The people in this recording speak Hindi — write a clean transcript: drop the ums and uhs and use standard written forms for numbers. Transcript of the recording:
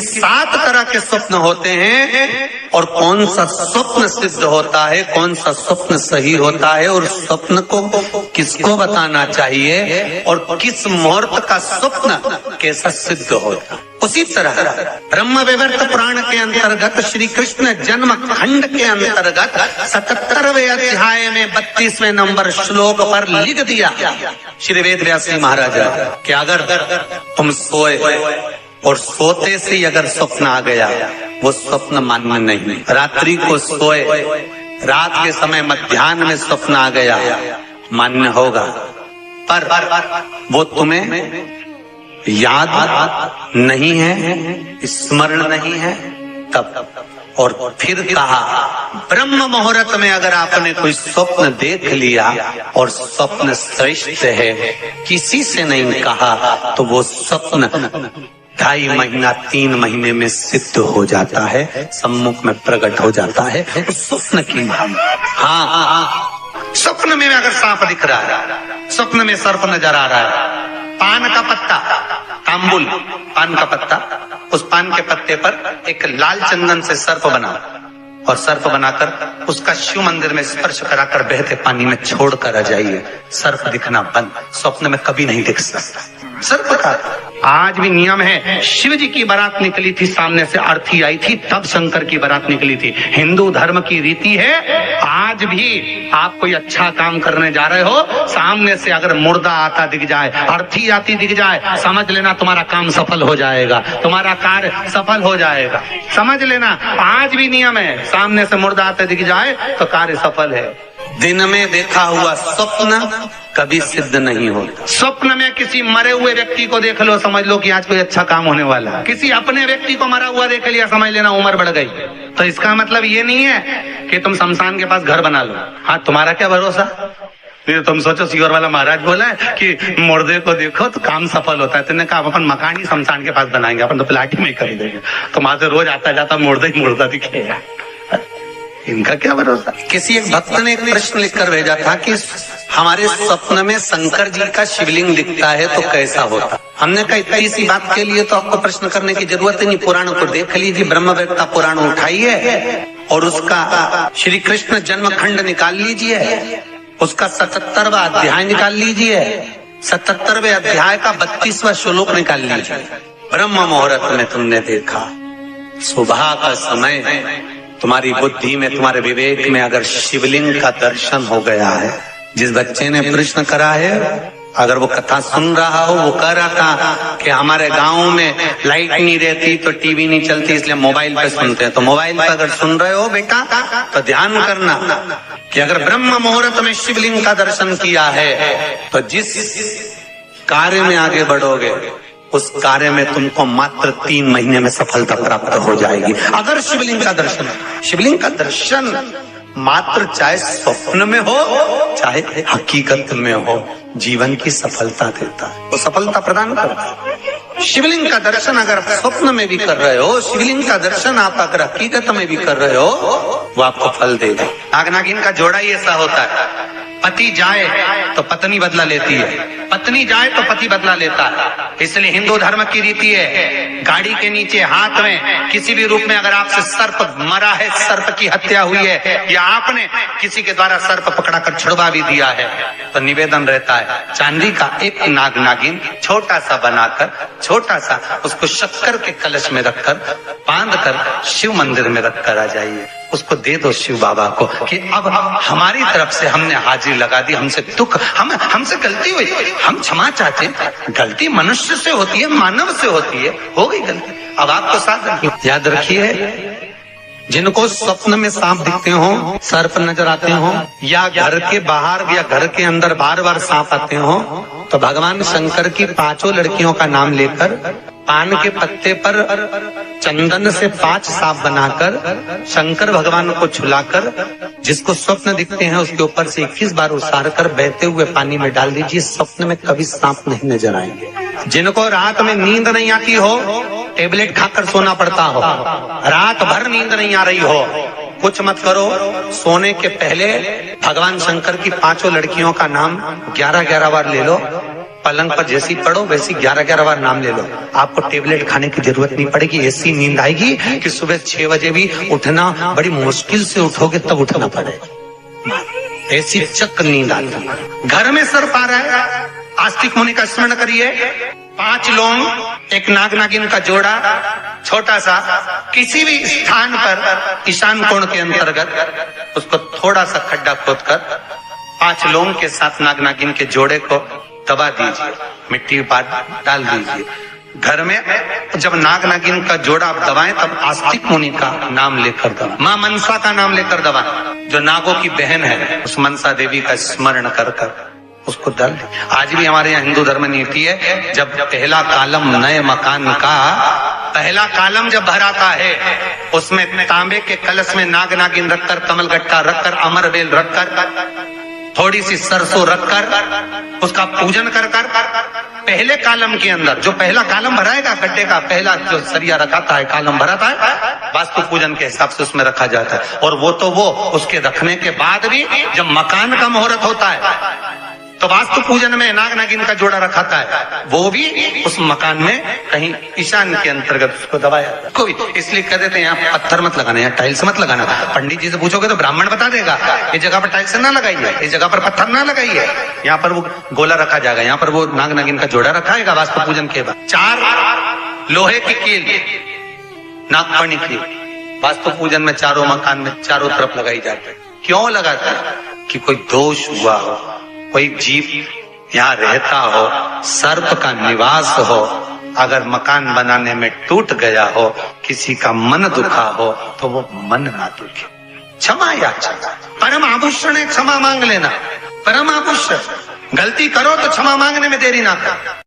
कि 7 तरह के स्वप्न होते हैं और कौन सा स्वप्न सिद्ध होता है, कौन सा स्वप्न सही होता है और स्वप्न को किसको बताना चाहिए और किस मुहूर्त का स्वप्न कैसा सिद्ध होता है। उसी तरह ब्रह्म वैवर्त पुराण के अंतर्गत श्री कृष्ण जन्म खंड के अंतर्गत 77वें अध्याय में 32वें नंबर श्लोक पर लिख दिया श्री वेद व्यास जी महाराज कि अगर तुम सोए और सोते से ही अगर स्वप्न आ गया वो स्वप्न मान्य नहीं। रात्रि को सोए, रात के समय मध्याह्न में स्वप्न आ गया मान्य होगा, पर वो तुम्हें याद नहीं है, स्मरण नहीं है तब। और फिर कहा ब्रह्म मुहूर्त में अगर आपने कोई स्वप्न देख लिया और स्वप्न श्रेष्ठ है, किसी से नहीं कहा, तो वो स्वप्न 2.5 महीना 3 महीने में सिद्ध हो जाता है, सम्मुख में प्रकट हो जाता है स्वप्न की। हाँ, स्वप्न में अगर सांप दिख रहा है, स्वप्न में सर्प नजर आ रहा है, पान का पत्ता, तांबुल पान का पत्ता, उस पान के पत्ते पर एक लाल चंदन से सर्प बना और सर्प बनाकर उसका शिव मंदिर में स्पर्श कराकर बहते पानी में छोड़कर आ जाइए, सर्प दिखना बंद। स्वप्न में कभी नहीं दिख सकता सर्प का। आज भी नियम है, शिव जी की बारात निकली थी, सामने से अर्थी आई थी, तब शंकर की बारात निकली थी। हिंदू धर्म की रीति है, आज भी आप कोई अच्छा काम करने जा रहे हो, सामने से अगर मुर्दा आता दिख जाए, अर्थी आती दिख जाए, समझ लेना तुम्हारा काम सफल हो जाएगा, तुम्हारा कार्य सफल हो जाएगा, समझ लेना। आज भी नियम है, सामने से मुर्दा आते दिख जाए तो कार्य सफल है। दिन में देखा हुआ स्वप्न कभी सिद्ध नहीं होता। स्वप्न में किसी मरे हुए व्यक्ति को देख लो, समझ लो कि आज कोई अच्छा काम होने वाला है। किसी अपने व्यक्ति को मरा हुआ देख लिया, समझ लेना उम्र बढ़ गई। तो इसका मतलब ये नहीं है कि तुम शमशान के पास घर बना लो। हाँ, तुम्हारा क्या भरोसा, तुम सोचो सीवर वाला महाराज बोला है कि मुर्दे को देखो तो काम सफल होता है, तुमने कहा अपन मकान ही शमशान के पास बनाएंगे, अपन तो प्लाट ही में कर देंगे, तो वहां से रोज आता जाता मुर्दा ही मुर्दा दिखेगा। इनका क्या भरोसा। किसी एक भक्त ने एक प्रश्न लिखकर भेजा था कि हमारे स्वप्न में शंकर जी का शिवलिंग दिखता है तो कैसा होता। हमने कहा इतनी सी बात के लिए तो आपको प्रश्न करने की जरूरत ही नहीं, पुराण को देख लीजिए, ब्रह्मवेद का पुराण उठाइए और उसका श्री कृष्ण जन्म खंड निकाल लीजिए, उसका 77वां अध्याय निकाल लीजिए, 77वें अध्याय का 32वां श्लोक निकाल लीजिए। ब्रह्म मुहूर्त में तुमने देखा, सुबह का समय, तुम्हारी बुद्धि में, तुम्हारे विवेक में अगर शिवलिंग का दर्शन हो गया है। जिस बच्चे ने प्रश्न करा है, अगर वो कथा सुन रहा हो, वो कह रहा था कि हमारे गांव में लाइट नहीं रहती तो टीवी नहीं चलती, इसलिए मोबाइल पे सुनते हैं। तो मोबाइल पे अगर सुन रहे हो बेटा तो ध्यान करना कि अगर ब्रह्म मुहूर्त में शिवलिंग का दर्शन किया है तो जिस कार्य में आगे बढ़ोगे उस कार्य में तुमको मात्र 3 महीने में सफलता प्राप्त हो जाएगी। अगर शिवलिंग का दर्शन, शिवलिंग का दर्शन मात्र चाहे स्वप्न में हो चाहे हकीकत में हो, जीवन की सफलता देता है, वो सफलता प्रदान करता है। शिवलिंग का दर्शन अगर आप स्वप्न में भी कर रहे हो, शिवलिंग का दर्शन आप अगर हकीकत में भी कर रहे हो, वो आपको फल देगा। नाग नागिन का जोड़ा ही ऐसा होता है, पति जाए तो पत्नी बदला लेती है, पत्नी जाए तो पति बदला लेता है। इसलिए हिंदू धर्म की रीति है, गाड़ी के नीचे हाथ में किसी भी रूप में अगर आपसे सर्प मरा है, सर्प की हत्या हुई है, या आपने किसी के द्वारा सर्प पकड़ा कर छुड़वा भी दिया है, तो निवेदन रहता है चांदी का एक नाग नागिन छोटा सा बनाकर, छोटा सा उसको शक्कर के कलश में रखकर बांध कर शिव मंदिर में रखकर आ जाइए, उसको दे दो शिव बाबा को कि अब हमारी तरफ से हमने हाजिरी लगा दी, हमसे दुख, हमसे गलती हुई, हम क्षमा चाहते हैं। गलती मनुष्य से होती है, मानव से होती है, हो गई गलती, अब आपको साथ याद रखिए। जिनको स्वप्न में सांप दिखते हो, सर्प नजर आते हो, या घर के बाहर या घर के अंदर बार बार सांप आते हो, तो भगवान शंकर की 5 लड़कियों का नाम लेकर पान के पत्ते पर चंदन से 5 सांप बनाकर शंकर भगवान को छुलाकर जिसको स्वप्न दिखते हैं उसके ऊपर से 21 बार उसार कर बहते हुए पानी में डाल दीजिए, स्वप्न में कभी सांप नहीं नजर आएंगे। जिनको रात में नींद नहीं आती हो, टेबलेट खाकर सोना पड़ता हो, रात भर नींद नहीं आ रही हो, कुछ मत करो, सोने के पहले भगवान शंकर की 5 लड़कियों का नाम 11-11 बार ले लो, पलंग पर जैसी पड़ो वैसी 11-11 बार नाम ले लो, आपको टेबलेट खाने की जरूरत नहीं पड़ेगी। ऐसी नींद आएगी कि सुबह 6 बजे भी उठना बड़ी मुश्किल से उठोगे तब उठना पड़ेगा, ऐसी चक्र नींद आती है। घर में सर्प आ रहा है, आस्तिक मुनि का स्मरण करिए। 5 लौंग, एक नाग नागिन का जोड़ा, छोटा सा, किसी भी स्थान पर ईशान कोण के अंतर्गत उसको थोड़ा सा खड्डा खोदकर 5 लौंग के साथ नाग नागिन के जोड़े को दबा दीजिए, मिट्टी पर डाल दीजिए। घर में जब नाग नागिन का जोड़ा आप दबाएं तब आस्तिक मुनि का नाम लेकर दबाएं, मां मनसा का नाम लेकर दबाएं, जो नागों की बहन है उस मनसा देवी का स्मरण कर कर उसको डाल दे। आज भी हमारे यहाँ हिंदू धर्म नीति है, जब पहला कालम नए मकान का पहला कालम जब भराता है उसमें तांबे के कलश में नाग नागिन रखकर, कमलगट्टा रखकर, अमरबेल रखकर, थोड़ी सी सरसों रखकर उसका पूजन कर कर पहले कालम के अंदर जो पहला कालम भराएगा, गड्ढे का पहला जो सरिया रखाता है, कालम भराता है, वास्तु पूजन के हिसाब से उसमें रखा जाता है। और वो तो वो उसके रखने के बाद भी जब मकान का मुहूर्त होता है तो वास्तु पूजन में नाग नागिन का जोड़ा रखाता है, वो भी उस मकान में कहीं ईशान के अंतर्गत उसको दबाया कोई। इसलिए कह देते हैं यहाँ पत्थर मत लगाना, यहाँ टाइल्स मत लगाना। पंडित जी से पूछोगे तो ब्राह्मण बता देगा ये जगह पर टाइल्स ना लगाइए, इस जगह पर पत्थर ना लगाइए, यहाँ पर वो गोला रखा जाएगा, यहाँ पर वो नाग नागिन का जोड़ा रखाएगा वास्तु पूजन के बाद। 4 लोहे की कील, नागफणी की, वास्तु पूजन में चारों मकान में चारों तरफ लगाई जाती है। क्यों लगाते हैं? कि कोई दोष हुआ हो, कोई जीव यहाँ रहता हो, सर्प का निवास हो, अगर मकान बनाने में टूट गया हो, किसी का मन दुखा हो तो वो मन ना दुखे। क्षमा याचना परम आभूषण है, क्षमा मांग लेना परम आभूषण। गलती करो तो क्षमा मांगने में देरी ना कर।